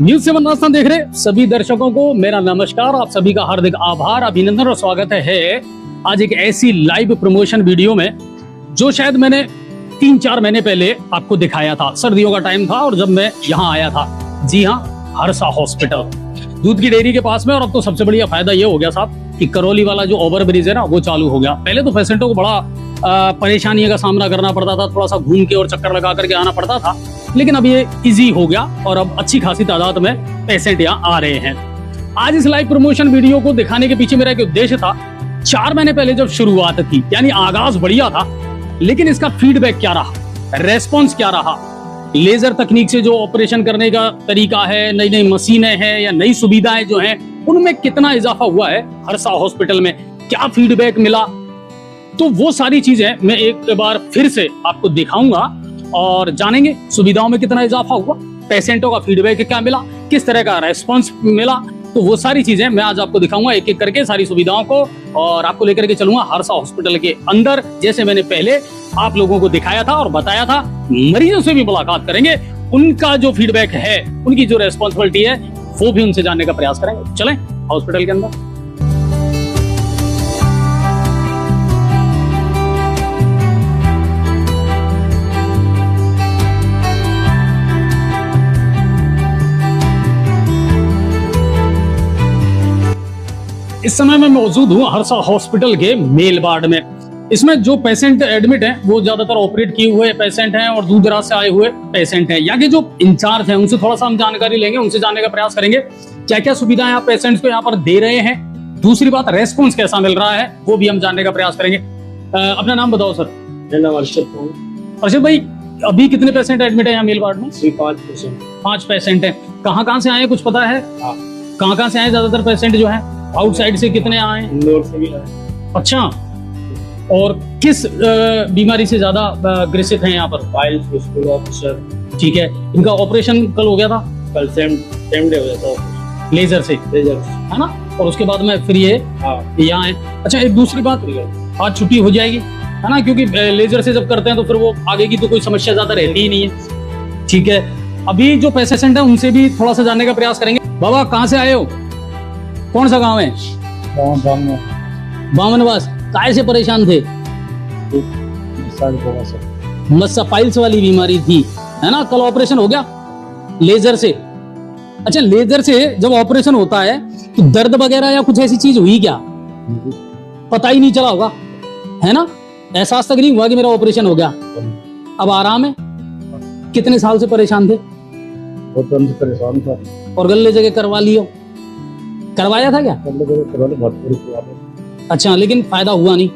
News 7 Rajasthan देख रहे सभी दर्शकों को मेरा नमस्कार। आप सभी का हार्दिक आभार, अभिनंदन और स्वागत है आज एक ऐसी लाइव प्रमोशन वीडियो में जो शायद मैंने 3-4 महीने पहले आपको दिखाया था। सर्दियों का टाइम था और जब मैं यहाँ आया था, जी हाँ, हर्षा हॉस्पिटल दूध की डेयरी के पास में। और अब तो सबसे बढ़िया फायदा ये हो गया साहब कि करौली वाला जो ओवर ब्रिज है ना, वो चालू हो गया। पहले तो पेशेंटों को बड़ा परेशानी का सामना करना पड़ता था, थोड़ा सा घूम के और चक्कर लगा करके आना पड़ता था, लेकिन अब ये इजी हो गया और अब अच्छी खासी तादाद में पेशेंट यहाँ आ रहे हैं। आज इस लाइव प्रमोशन वीडियो को दिखाने के पीछे मेरा एक उद्देश्य था। 4 महीने पहले जब शुरुआत थी, यानी आगाज बढ़िया था, लेकिन इसका फीडबैक क्या रहा, रेस्पॉन्स क्या रहा, लेजर तकनीक से जो ऑपरेशन करने का तरीका है, नई नई मशीनें हैं या नई सुविधाएं जो हैं, उनमें कितना इजाफा हुआ है हर्षा हॉस्पिटल में, क्या फीडबैक मिला, तो वो सारी चीजें मैं एक बार फिर से आपको दिखाऊंगा और जानेंगे सुविधाओं में कितना इजाफा हुआ, पेशेंटों का फीडबैक क्या मिला, किस तरह का रेस्पॉन्स मिला। तो वो सारी चीजें मैं आज आपको दिखाऊंगा एक एक करके, सारी सुविधाओं को, और आपको लेकर के चलूंगा हर्षा हॉस्पिटल के अंदर, जैसे मैंने पहले आप लोगों को दिखाया था और बताया था। मरीजों से भी मुलाकात करेंगे, उनका जो फीडबैक है, उनकी जो रेस्पॉन्सिबिलिटी है, वो भी उनसे जानने का प्रयास करेंगे। चलें हॉस्पिटल के अंदर। इस समय मैं मौजूद हूँ हर्षा हॉस्पिटल के मेल वार्ड में। इसमें जो पेशेंट एडमिट हैं वो ज्यादातर ऑपरेट किए हुए पेशेंट हैं और दूर दराज से आए हुए पेशेंट हैं। यहाँ के जो इंचार्ज हैं उनसे थोड़ा सा हम जानकारी लेंगे, उनसे जानने का प्रयास करेंगे क्या क्या सुविधाएं आप पेशेंट्स को यहाँ पर दे रहे हैं। दूसरी बात, रेस्पॉन्स कैसा मिल रहा है, वो भी हम जानने का प्रयास करेंगे। अपना नाम बताओ सर। मेरा नाम अर्षद भाई, अभी कितने पेशेंट एडमिट है यहाँ मेल वार्ड में? 5 पेशेंट है। कहाँ से आए, कुछ पता है? कहाँ से आए ज्यादातर पेशेंट जो है? आउटसाइड से कितने आए? इंदौर से भी आए। अच्छा, और किस बीमारी से ज्यादा ग्रसित हैं यहाँ पर? Piles, fistula, officer. ठीक है, इनका ऑपरेशन कल हो गया था? कल सेम डे हो गया था लेजर से, है ना? और उसके बाद में फिर ये यहाँ है। अच्छा, एक दूसरी बात, आज छुट्टी हो जाएगी, है ना? क्योंकि लेजर से जब करते हैं तो फिर वो आगे की तो कोई समस्या ज्यादा रहती ही नहीं है। ठीक है, अभी जो पेशेंट है उनसे भी थोड़ा सा जानने का प्रयास करेंगे। बाबा, कहाँ से आए हो? कौन सा गांव है? बामनवास। काय से परेशान थे? मस्सा पाइल्स वाली बीमारी थी, है ना? कल ऑपरेशन हो गया लेजर से। अच्छा, लेजर से जब ऑपरेशन होता है तो दर्द वगैरह या कुछ ऐसी चीज हुई क्या? पता ही नहीं चला होगा, है ना? एहसास तक नहीं हुआ कि मेरा ऑपरेशन हो गया। अब आराम है। कितने साल से परेशान थे? परेशान था और गले जगह करवा लियो? करवाया था क्या? अच्छा, लेकिन फायदा हुआ नहीं?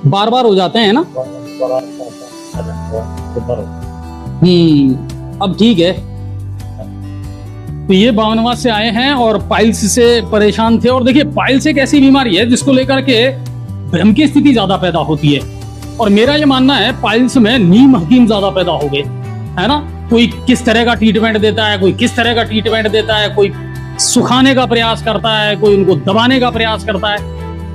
बार बार हो जाते हैं ना? अब ठीक है। तो ये बावनवास से आए हैं और पाइल्स से परेशान थे। और देखिए, पाइल्स एक ऐसी बीमारी है जिसको लेकर के भ्रम की स्थिति ज्यादा पैदा होती है, और मेरा ये मानना है पाइल्स में नीम हकीम ज्यादा पैदा हो गए, है ना? कोई किस तरह का ट्रीटमेंट देता है, कोई किस तरह का ट्रीटमेंट देता है, कोई सुखाने का प्रयास करता है, कोई उनको दबाने का प्रयास करता है,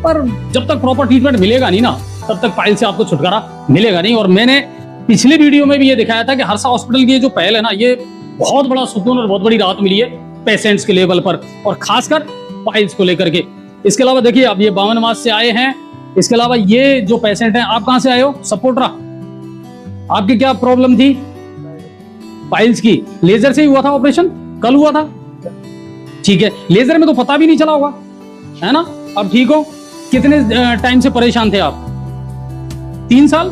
पर जब तक प्रॉपर ट्रीटमेंट मिलेगा नहीं ना, तब तक पाइल से आपको छुटकारा मिलेगा नहीं। और मैंने पिछले वीडियो में भी ये दिखाया था कि हर्षा हॉस्पिटल की जो पहल है ना, ये बहुत बड़ा सुकून और बहुत बड़ी राहत मिली है पेशेंट्स के लेवल पर, और खासकर पाइल्स को लेकर के। इसके अलावा देखिए, अब ये बामनवास से आए हैं। इसके अलावा ये जो पेशेंट हैं, आप कहाँ से आए हो? सपोर्टरा। आपकी क्या प्रॉब्लम थी? पाइल्स की। लेजर से ही हुआ था ऑपरेशन? कल हुआ था? ठीक है, लेजर में तो पता भी नहीं चला होगा, है ना? अब ठीक हो? कितने टाइम से परेशान थे आप? 3 साल?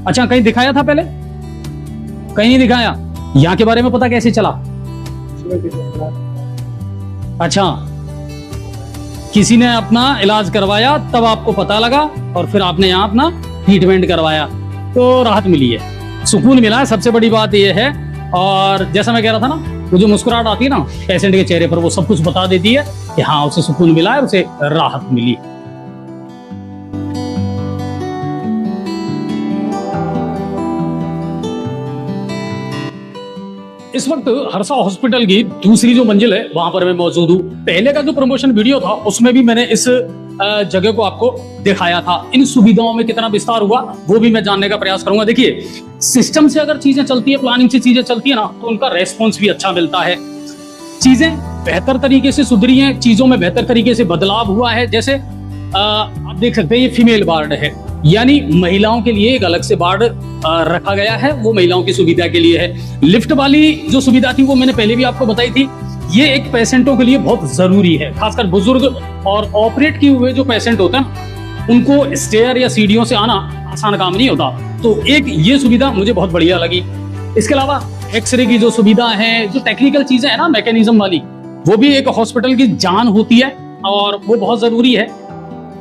अच्छा, कहीं दिखाया था पहले? कहीं नहीं दिखाया। यहाँ के बारे में पता कैसे चला? अच्छा, किसी ने अपना इलाज करवाया, तब आपको पता लगा और फिर आपने यहाँ अपना ट्रीटमेंट करवाया, तो राहत मिली है, सुकून मिला है, सबसे बड़ी बात यह है। और जैसा मैं कह रहा था ना, वो जो मुस्कुराहट आती है ना पेशेंट के चेहरे पर, वो सब कुछ बता देती है कि हाँ, उसे सुकून मिला है, उसे राहत मिली। इस वक्त हर्षा हॉस्पिटल की दूसरी जो मंजिल है, वहां पर मैं मौजूद हूँ। पहले का जो प्रमोशन वीडियो था उसमें भी मैंने इस जगह को आपको दिखाया था। इन सुविधाओं में कितना विस्तार हुआ वो भी मैं जानने का प्रयास करूंगा। देखिए, सिस्टम से अगर चीजें चलती है, प्लानिंग से चीजें चलती है ना, तो उनका रेस्पॉन्स भी अच्छा मिलता है। चीजें बेहतर तरीके से सुधरी हैं, चीजों में बेहतर तरीके से बदलाव हुआ है। जैसे आप देख सकते हैं ये फीमेल वार्ड है, यानी महिलाओं के लिए एक अलग से वार्ड रखा गया है, वो महिलाओं की सुविधा के लिए है। लिफ्ट वाली जो सुविधा थी वो मैंने पहले भी आपको बताई थी, ये एक पेशेंटों के लिए बहुत जरूरी है, खासकर बुजुर्ग और ऑपरेट किए हुए जो पेशेंट होते हैं उनको स्टेयर या सीढ़ियों से आना आसान काम नहीं होता। तो एक ये सुविधा मुझे बहुत बढ़िया लगी। इसके अलावा एक्सरे की जो सुविधा है, जो टेक्निकल चीजें है ना मैकेनिज्म वाली, वो भी एक हॉस्पिटल की जान होती है और वो बहुत जरूरी है।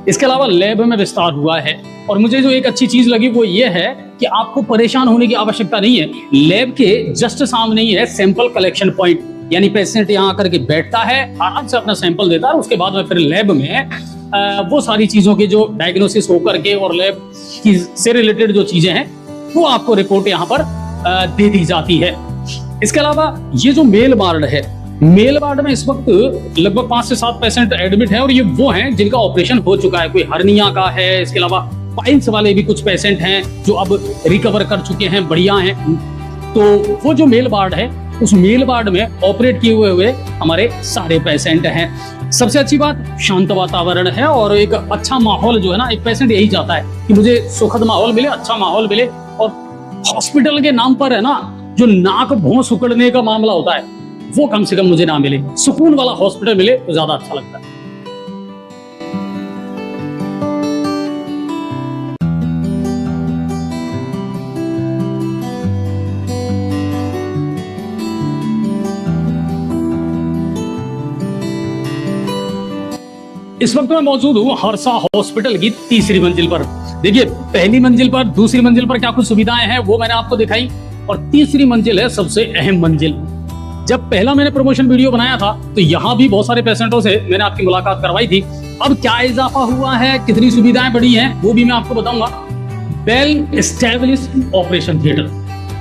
इसके अलावा लैब में विस्तार हुआ है और मुझे जो एक अच्छी चीज लगी वो ये है कि आपको परेशान होने की आवश्यकता नहीं है। लैब के जस्ट सामने ही है सैंपल कलेक्शन पॉइंट, यानी पेशेंट यहाँ आकर के बैठता है, आराम से अपना सैंपल देता है, उसके बाद में फिर लैब में वो सारी चीजों के जो डायग्नोसिस होकर के और लैब की से रिलेटेड जो चीजें हैं वो आपको रिपोर्ट यहाँ पर दे दी जाती है। इसके अलावा ये जो मेल वार्ड है, मेल वार्ड में इस वक्त लगभग 5 से 7 पेशेंट एडमिट हैं और ये वो हैं जिनका ऑपरेशन हो चुका है। कोई हर्निया का है, इसके अलावा पाइल्स वाले भी कुछ पेशेंट हैं जो अब रिकवर कर चुके हैं, बढ़िया हैं। तो वो जो मेल वार्ड है, उस मेल वार्ड में ऑपरेट किए हुए हमारे सारे पेशेंट हैं। सबसे अच्छी बात शांत वातावरण है और एक अच्छा माहौल जो है ना, एक पेशेंट यही चाहता है कि मुझे सुखद माहौल मिले, अच्छा माहौल मिले। और हॉस्पिटल के नाम पर है ना जो नाक भौं उकड़ने का मामला होता है वो कम से कम मुझे ना मिले, सुकून वाला हॉस्पिटल मिले तो ज्यादा अच्छा लगता है। इस वक्त मैं मौजूद हूँ हर्षा हॉस्पिटल की 3री मंजिल पर। देखिए, पहली मंजिल पर, 2री मंजिल पर क्या कुछ सुविधाएं हैं वो मैंने आपको दिखाई, और 3री मंजिल है सबसे अहम मंजिल। जब पहला मैंने प्रमोशन वीडियो बनाया था तो यहाँ भी बहुत सारे पेशेंटों से मैंने आपकी मुलाकात करवाई थी। अब क्या इजाफा हुआ है, कितनी सुविधाएं बढ़ी हैं, वो भी मैं आपको बताऊंगा। वेल एस्टैब्लिश्ड ऑपरेशन थिएटर,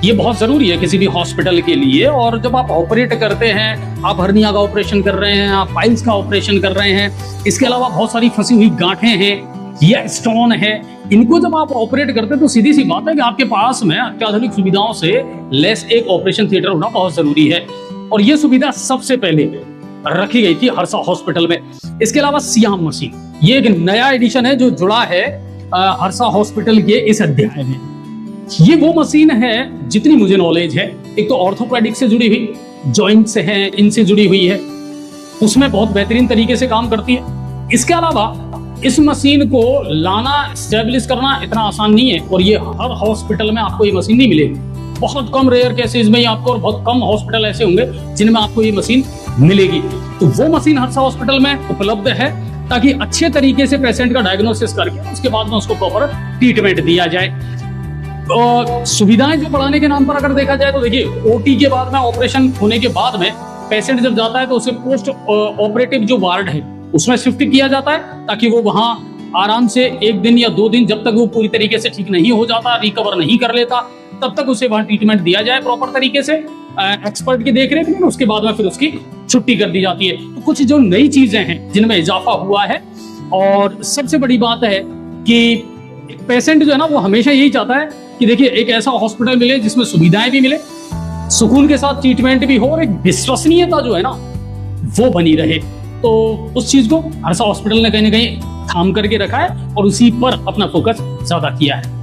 ये बहुत जरूरी है किसी भी हॉस्पिटल के लिए। और जब आप ऑपरेट करते हैं, आप हर्निया का ऑपरेशन कर रहे हैं, आप पाइल्स का ऑपरेशन कर रहे हैं, इसके अलावा बहुत सारी फंसी हुई गांठें हैं या स्टोन है, इनको जब आप ऑपरेट करते हैं तो सीधी सी बात है कि आपके पास में अत्याधुनिक सुविधाओं से लेस एक ऑपरेशन थिएटर होना बहुत जरूरी है। और ये सुविधा सबसे पहले रखी गई थी हर्षा हॉस्पिटल में। इसके अलावा सियाम मशीन, ये एक नया एडिशन है जो जुड़ा है हर्षा हॉस्पिटल के इस अध्याय में। ये वो मशीन है, जितनी मुझे नॉलेज है, एक तो ऑर्थोपेडिक से जुड़ी हुई, जॉइंट से है, इनसे जुड़ी हुई है, उसमें बहुत बेहतरीन तरीके से काम करती है। इसके अलावा इस मशीन को लाना, स्टेब्लिश करना इतना आसान नहीं है और ये हर हॉस्पिटल में आपको ये मशीन नहीं मिलेगी। बहुत कम रेयर केसेस में ही आपको, और बहुत कम हॉस्पिटल ऐसे होंगे जिनमें आपको ये मशीन मिलेगी। तो वो मशीन हर्षा हॉस्पिटल में उपलब्ध है ताकि अच्छे तरीके से पेशेंट का डायग्नोसिस करके उसके बाद में उसको प्रॉपर ट्रीटमेंट दिया जाए। सुविधाएं जो बढ़ाने के नाम पर अगर देखा जाए तो देखिए, ओटी के बाद में, ऑपरेशन होने के बाद में पेशेंट जब जाता है तो उसे पोस्ट ऑपरेटिव जो वार्ड है उसमें शिफ्ट किया जाता है ताकि वो वहां आराम से 1 दिन या 2 दिन, जब तक वो पूरी तरीके से ठीक नहीं हो जाता, रिकवर नहीं कर लेता, तब तक उसे वहां ट्रीटमेंट दिया जाए प्रॉपर तरीके से एक्सपर्ट की देखरेख में। उसके बाद में फिर उसकी छुट्टी कर दी जाती है। तो कुछ जो नई चीजें हैं जिनमें इजाफा हुआ है, और सबसे बड़ी बात है कि पेशेंट जो है ना वो हमेशा यही चाहता है कि देखिए एक ऐसा हॉस्पिटल मिले जिसमें सुविधाएं भी मिले, सुकून के साथ ट्रीटमेंट भी हो और एक विश्वसनीयता जो है ना वो बनी रहे। तो उस चीज को हर्षा हॉस्पिटल ने कहीं ना कहीं थाम करके रखा है और उसी पर अपना फोकस ज्यादा किया है।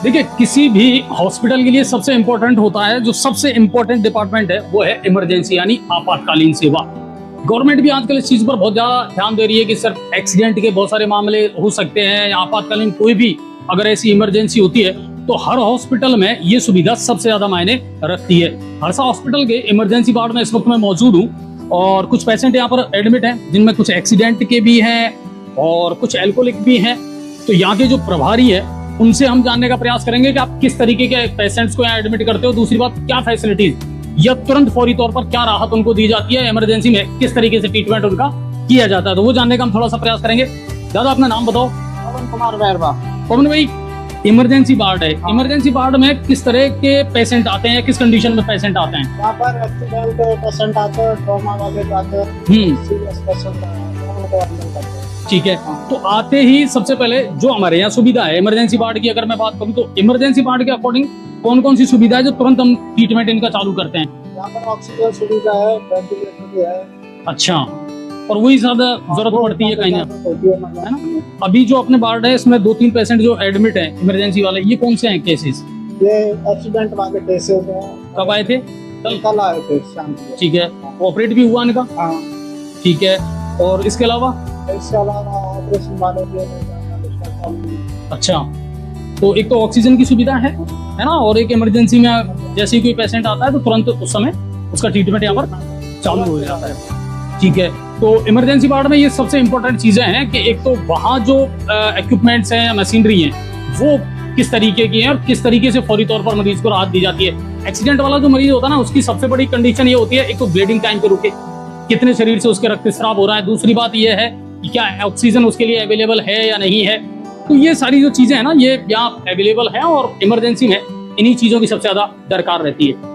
देखिए, किसी भी हॉस्पिटल के लिए सबसे इंपॉर्टेंट होता है, जो सबसे इंपॉर्टेंट डिपार्टमेंट है वो है इमरजेंसी, यानी आपातकालीन सेवा। गवर्नमेंट भी आजकल इस चीज पर बहुत ज्यादा ध्यान दे रही है कि सिर्फ एक्सीडेंट के बहुत सारे मामले हो सकते हैं या आपातकालीन कोई भी अगर ऐसी इमरजेंसी होती है तो हर हॉस्पिटल में ये सुविधा सबसे ज्यादा मायने रखती है। हर्षा हॉस्पिटल के इमरजेंसी वार्ड में इस वक्त मैं मौजूद हूँ और कुछ पेशेंट यहाँ पर एडमिट हैं जिनमें कुछ एक्सीडेंट के भी हैं और कुछ एल्कोहलिक भी हैं। तो यहाँ के जो प्रभारी है उनसे हम जानने का प्रयास करेंगे कि आप किस तरीके के पेशेंट्स को यहाँ एडमिट करते हो, दूसरी बात क्या फैसिलिटीज या तुरंत फौरी तौर पर क्या राहत उनको दी जाती है, इमरजेंसी में किस तरीके से ट्रीटमेंट उनका किया जाता है, तो वो जानने का हम थोड़ा सा प्रयास करेंगे। दादा अपना नाम बताओ। पवन कुमार बैरवा। पवन भाई, इमरजेंसी वार्ड है, इमरजेंसी वार्ड में किस तरह के पेशेंट आते हैं, किस कंडीशन में पेशेंट आते हैं? यहाँ पर एक्सीडेंट पेशेंट आते हैं, ट्रॉमा वाले आते हैं, सीरियस पेशेंट उनको हैंडल करते हैं। ठीक है, तो आते ही सबसे पहले जो हमारे यहाँ सुविधा है इमरजेंसी वार्ड की, अगर मैं बात करूँ तो इमरजेंसी वार्ड के अकॉर्डिंग कौन कौन सी सुविधा है जो तुरंत हम ट्रीटमेंट इनका चालू करते हैं? यहाँ पर ऑक्सीजन सुविधा है, वेंटिलेटर भी है। अच्छा, और वही ज्यादा जरूरत पड़ती है कहीं ना, होती है है ना? अभी जो अपने वार्ड है इसमें 2-3 पेशेंट जो एडमिट हैं इमरजेंसी वाले, ये कौन से हैं केसेस? ये एक्सीडेंट वाले केसेस हैं। कब आए थे? कल आए थे शाम को। ठीक है, ऑपरेट भी हुआ इनका? हाँ। ठीक है, और इसके अलावा? इसके अलावा ऑपरेशन वाले भी हैं। अच्छा, तो एक तो ऑक्सीजन की सुविधा है ना, और एक इमरजेंसी में जैसे ही कोई पेशेंट आता है तो तुरंत उस समय उसका ट्रीटमेंट यहाँ पर चालू हो जाता है। ठीक है, तो इमरजेंसी वार्ड में ये सबसे इम्पोर्टेंट चीजें हैं कि एक तो वहाँ जो इक्विपमेंट्स हैं, मशीनरी हैं, वो किस तरीके की हैं और किस तरीके से फौरी तौर पर मरीज को राहत दी जाती है। एक्सीडेंट वाला जो मरीज होता है ना, उसकी सबसे बड़ी कंडीशन ये होती है, एक तो ब्लीडिंग टाइम पे रुके, कितने शरीर से उसके रक्तस्राव हो रहा है, दूसरी बात ये है कि क्या ऑक्सीजन उसके लिए अवेलेबल है या नहीं है। तो ये सारी जो चीजें हैं ना, ये यहाँ अवेलेबल है और इमरजेंसी में इन्हीं चीजों की सबसे ज्यादा दरकार रहती है।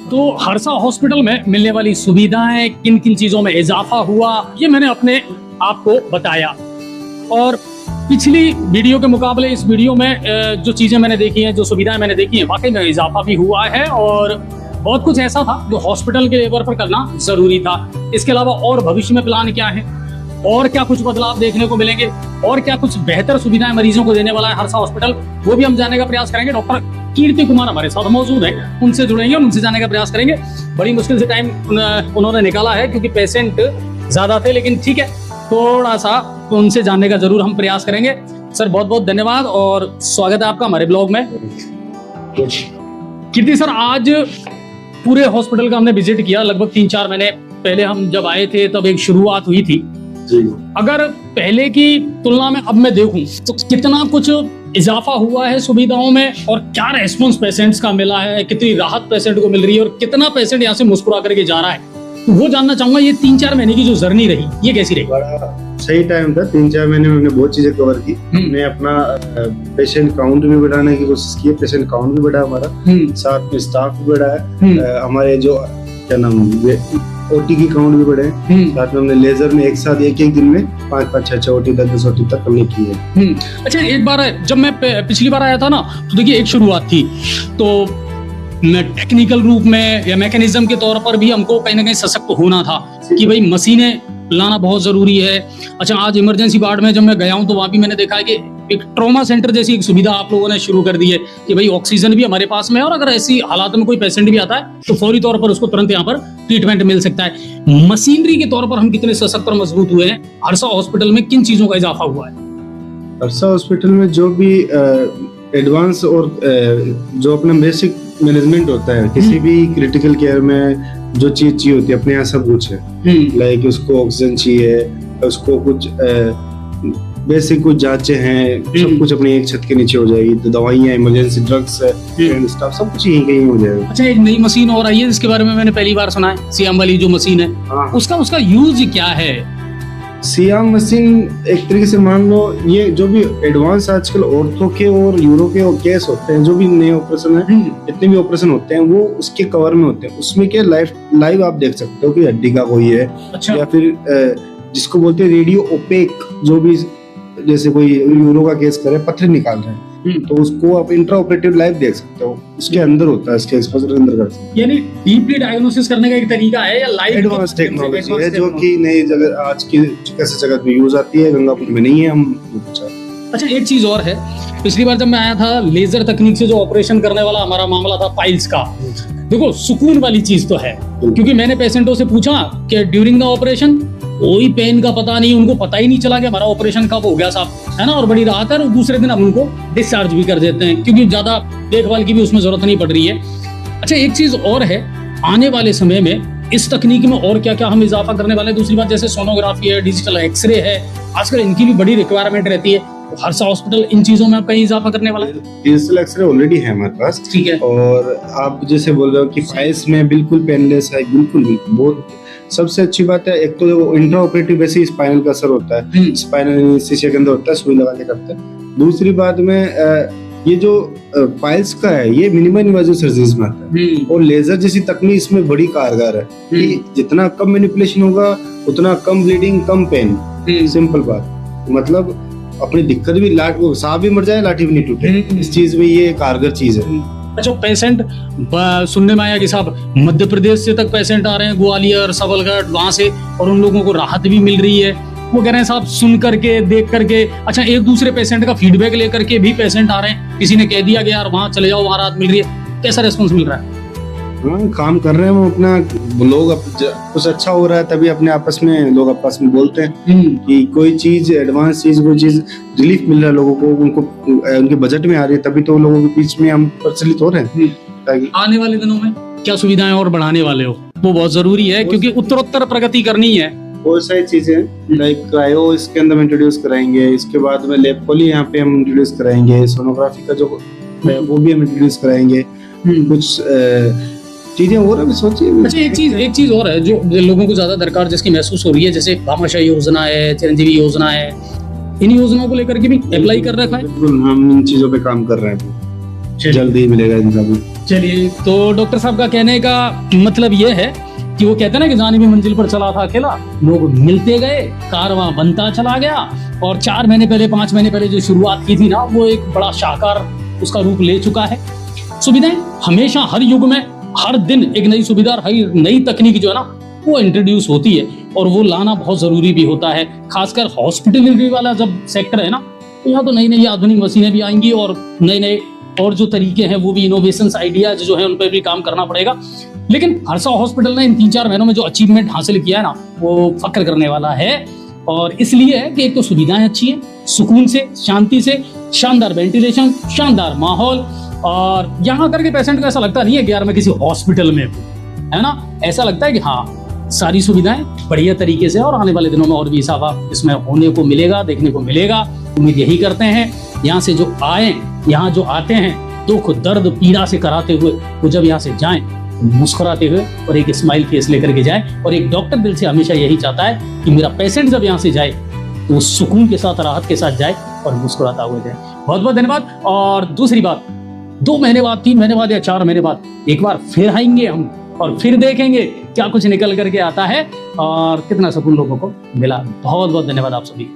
तो हरसा हॉस्पिटल में मिलने वाली सुविधाएं, किन किन चीजों में इजाफा हुआ, ये मैंने अपने आप को बताया। और पिछली वीडियो के मुकाबले इस वीडियो में जो चीजें मैंने देखी हैं, जो सुविधाएं मैंने देखी हैं, वाकई में इजाफा भी हुआ है और बहुत कुछ ऐसा था जो हॉस्पिटल के लेवल पर करना जरूरी था। इसके अलावा और भविष्य में प्लान क्या है, और क्या कुछ बदलाव देखने को मिलेंगे, और क्या कुछ बेहतर सुविधाएं मरीजों को देने वाला है हरसा हॉस्पिटल, वो भी हम जानने का प्रयास करेंगे। डॉक्टर कीर्ति कुमार हमारे साथ मौजूद हैं, उनसे जुड़ेंगे और उनसे जानने का प्रयास करेंगे। बड़ी मुश्किल से टाइम उन्होंने निकाला है क्योंकि पेशेंट ज्यादा थे, लेकिन ठीक है, थोड़ा सा उनसे जानने का जरूर हम प्रयास करेंगे। सर बहुत बहुत धन्यवाद और स्वागत है आपका हमारे ब्लॉग में। कीर्ति सर, आज पूरे हॉस्पिटल का हमने विजिट किया, लगभग 3-4 महीने पहले हम जब आए थे तब एक शुरुआत हुई थी जी। अगर पहले की तुलना में अब मैं देखूं तो कितना कुछ इजाफा हुआ है सुविधाओं में, और क्या रेस्पॉन्स पेशेंट्स का मिला है, कितनी राहत पेशेंट को मिल रही है और कितना पेशेंट यहाँ से मुस्कुरा करके जा रहा है, तो वो जानना चाहूंगा। ये 3-4 महीने की जो जर्नी रही, ये कैसी रही? बड़ा सही टाइम था। 3-4 महीने में हमने बहुत चीजें कवर की। हमने अपना पेशेंट काउंट भी बढ़ाने की कोशिश की है, पेशेंट काउंट भी बढ़ा हमारा, साथ में स्टाफ भी बढ़ा है, हमारे जो क्या नाम ओटी की काउंट भी बढ़े, साथ में हमने लेजर में एक साथ एक दिन में 5-5, 6 ओटी 10 ओटी तक हमने की है। अच्छा, एक बार जब मैं पिछली बार आया था ना, तो देखिए एक शुरुआत थी, तो टेक्निकल रूप में या मैकेनिज्म के तौर पर भी हमको कहीं ना कहीं सशक्त होना था कि भाई मशीनें लाना बहुत जरूरी है। अच्छा, आज इमरजेंसी वार्ड में जब मैं गया हूं तो वहां भी मैंने देखा है कि एक ट्रॉमा सेंटर जैसी एक सुविधा आप लोगों ने शुरू कर दी है कि भाई ऑक्सीजन भी हमारे पास में है और अगर ऐसी हालात में कोई पेशेंट भी आता है तो फौरी तौर पर उसको तुरंत यहाँ पर ट्रीटमेंट मिल सकता है। मशीनरी के तौर पर हम कितने सशक्त और मजबूत हुए हैं, हरसा हॉस्पिटल में किन चीजों का इजाफा हुआ है? हरसा हॉस्पिटल में जो भी एडवांस और जो अपना बेसिक मैनेजमेंट होता है, किसी भी क्रिटिकल केयर में जो चीज चाहिए होती है अपने यहाँ सब कुछ है। लाइक उसको ऑक्सीजन चाहिए, उसको कुछ बेसिक कुछ जांचें हैं, सब कुछ अपनी एक छत के नीचे हो जाएगी। तो दवाइयाँ, इमरजेंसी ड्रग्स, स्टाफ सब कुछ यहीं कहीं हो जाएगा। अच्छा, एक नई मशीन और आई है जिसके बारे में मैंने पहली बार सुना है, सियाम वाली जो मशीन है। हाँ। उसका यूज क्या है? सियाम मशीन एक तरीके से मान लो, ये जो भी एडवांस आजकल ऑर्थो के और यूरो के केस होते हैं, जो भी नए ऑपरेशन है, जितने भी ऑपरेशन होते हैं वो उसके कवर में होते हैं। उसमें क्या लाइव आप देख सकते हो कि हड्डी का कोई है। अच्छा। या फिर जिसको बोलते हैं रेडियो ओपेक, जो भी जैसे कोई यूरो का केस करे, पत्थर निकाल रहे हैं, तो उसको आप इंट्रा ऑपरेटिव लाइव देख सकते हो, उसके अंदर होता है, इसके एक्सपोजर के अंदर कर सकते हो। यानी डीपली डायग्नोसिस करने का एक तरीका है या लाइव एडवांस टेक्नोलॉजी है जो कि नई जगह आज की कैसे जगह में यूज आती है, गंगापुर में नहीं है। हम अच्छा, एक चीज और है, पिछली बार जब मैं आया था लेजर तकनीक से जो ऑपरेशन करने वाला हमारा मामला था पाइल्स का, देखो सुकून वाली चीज तो है, क्योंकि मैंने पेशेंटों से पूछा कि ड्यूरिंग द ऑपरेशन कोई पेन का पता नहीं, उनको पता ही नहीं चला कि हमारा ऑपरेशन कब हो गया साहब, है ना, और बड़ी राहत है। और दूसरे दिन हम उनको डिस्चार्ज भी कर देते हैं क्योंकि ज्यादा देखभाल की भी उसमें जरूरत नहीं पड़ रही है। अच्छा, एक चीज और है, आने वाले समय में इस तकनीक में और क्या क्या हम इजाफा करने वाले हैं? दूसरी बात, जैसे सोनोग्राफी है, डिजिटल एक्सरे है, आजकल इनकी भी बड़ी रिक्वायरमेंट रहती है, तो हरसा हॉस्पिटल इन चीजों में आप कहीं इजाफा करने वाला है? डिजिटल एक्सरे ऑलरेडी है हमारे पास। ठीक है। और आप जैसे बोल रहे हो कि फाइल्स में बिल्कुल पेनलेस है, बिल्कुल बहुत सबसे अच्छी बात है, एक तो इंट्रा ऑपरेटिव वैसे स्पाइनल का असर होता है, स्पाइनल शीशे के अंदर होता है, सुई लगा के करते हैं। दूसरी बात में ये जो पाइल्स का है ये मिनिमम इन्वेजिव सर्जरीज में आता है, और लेजर जैसी तकनीक इसमें बड़ी कारगर है कि जितना कम मैनिपुलेशन होगा उतना कम ब्लीडिंग, कम पेन। सिंपल बात, मतलब अपनी दिक्कत भी, सांप भी मर जाए लाठी भी नहीं टूटे, इस चीज में ये कारगर चीज है। अच्छा, पेशेंट सुनने में आया कि साहब मध्य प्रदेश से तक पेशेंट आ रहे हैं, ग्वालियर, सबलगढ़, वहां से, और उन लोगों को राहत भी मिल रही है। वो कह रहे हैं साहब सुन करके, देख करके, अच्छा एक दूसरे पेशेंट का फीडबैक लेकर के भी पेशेंट आ रहे हैं। किसी ने कह दिया कि यार वहां चले जाओ, वहां राहत मिल रही है। कैसा रेस्पॉन्स मिल रहा है? हाँ, काम कर रहे हैं वो अपना, लोग कुछ अच्छा हो रहा है तभी अपने आपस में लोग आपस में बोलते हैं कि कोई चीज एडवांस चीज, कोई चीज रिलीफ मिल रहा है लोगों को, उनको उनके बजट में आ रही है, तभी तो लोगों के बीच में हम प्रचलित हो रहे हैं। ताकि आने वाले दिनों में क्या सुविधाएं और बढ़ाने वाले हो, वो बहुत जरूरी है, क्योंकि उत्तरोत्तर प्रगति करनी है। बहुत सारी चीजें लाइक क्रायो इसके अंदर इंट्रोड्यूस कराएंगे, इसके बाद में लैब पोली यहाँ पे हम इंट्रोड्यूस कराएंगे, सोनोग्राफी का जो है वो भी हम इंट्रोड्यूस कराएंगे, कुछ चीजें और अभी सोचिए। अच्छा, एक चीज और है जो लोगों को ज्यादा दरकार जिसकी महसूस हो रही है, जैसे भामाशाह योजना है, चिरंजीवी योजना है, इन योजनाओं को लेकर के भी अप्लाई कर रखा है। बिल्कुल, हम इन चीजों पे काम कर रहे हैं, जल्दी ही मिलेगा इन सब। चलिए, तो डॉक्टर साहब का कहने का मतलब ये है कि वो कहते हैं ना कि जाने भी मंजिल पर चला था अकेला, लोग मिलते गए, कारवां बनता चला गया, और 4 महीने पहले, 5 महीने पहले जो शुरुआत की थी ना, वो एक बड़ा शाहकार उसका रूप ले चुका है। सुविधाएं हमेशा हर युग में, हर दिन एक नई सुविधा, हर नई तकनीक जो है ना वो इंट्रोड्यूस होती है, और वो लाना बहुत जरूरी भी होता है। खासकर हॉस्पिटलिटी वाला जब सेक्टर है ना, तो यहाँ तो नई नई आधुनिक मशीनें भी आएंगी, और नए नए और जो तरीके हैं वो भी, इनोवेशंस, आइडियाज जो है उन पर भी काम करना पड़ेगा। लेकिन हर्षा हॉस्पिटल ने इन 3-4 महीनों में जो अचीवमेंट हासिल किया है ना, वो फक्र करने वाला है। और इसलिए है कि एक तो सुविधाएं अच्छी हैं, सुकून से, शांति से, शानदार वेंटिलेशन, शानदार माहौल, और यहाँ करके पेशेंट को ऐसा लगता नहीं है कि यार मैं किसी हॉस्पिटल में हूँ, है ना। ऐसा लगता है कि हाँ, सारी सुविधाएं बढ़िया तरीके से, और आने वाले दिनों में और भी इजाफा इसमें होने को मिलेगा, देखने को मिलेगा। उम्मीद यही करते हैं यहाँ से जो आए, यहाँ जो आते हैं दुख, दर्द, पीड़ा से कराते हुए, वो जब यहाँ से जाएं मुस्कुराते हुए और एक स्माइल फेस लेकर के जाए। और एक डॉक्टर दिल से हमेशा यही चाहता है कि मेरा पेशेंट जब यहाँ से जाए तो वो सुकून के साथ, राहत के साथ जाए और मुस्कुराता हुआ जाए। बहुत बहुत धन्यवाद। और दूसरी बात, 2 महीने बाद, 3 महीने बाद या 4 महीने बाद एक बार फिर आएंगे हम, और फिर देखेंगे क्या कुछ निकल करके आता है और कितना सुकून लोगों को मिला। बहुत बहुत धन्यवाद आप सभी।